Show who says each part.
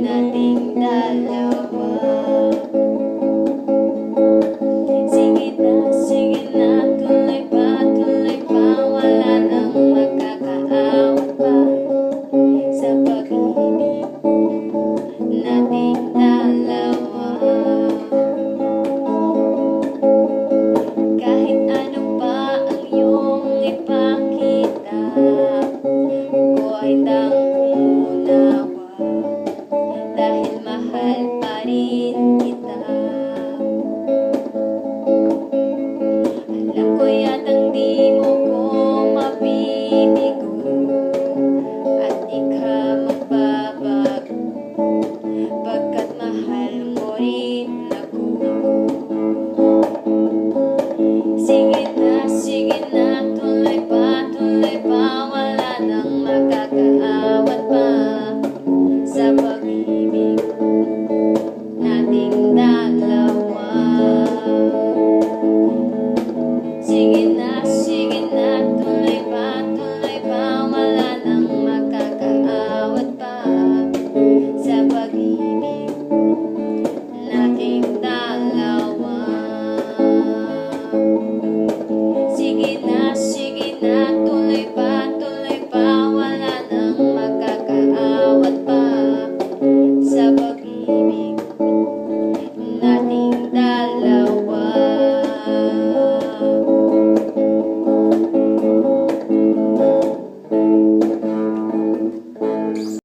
Speaker 1: nating dalawa. Sige na, tuloy pa, wala nang magkakaawat pa sa pag-ibig nating dalawa. Kahit ano pa ang iyong ipakita, ko ay handang umunawa, dahil mahal pa rin kita. Alam ko yatang di mo ko mabibigo, at di ka magbabago, pagkat mahal mo rin ako. Sige na, tuloy pa, wala nang magkakaawat pa sa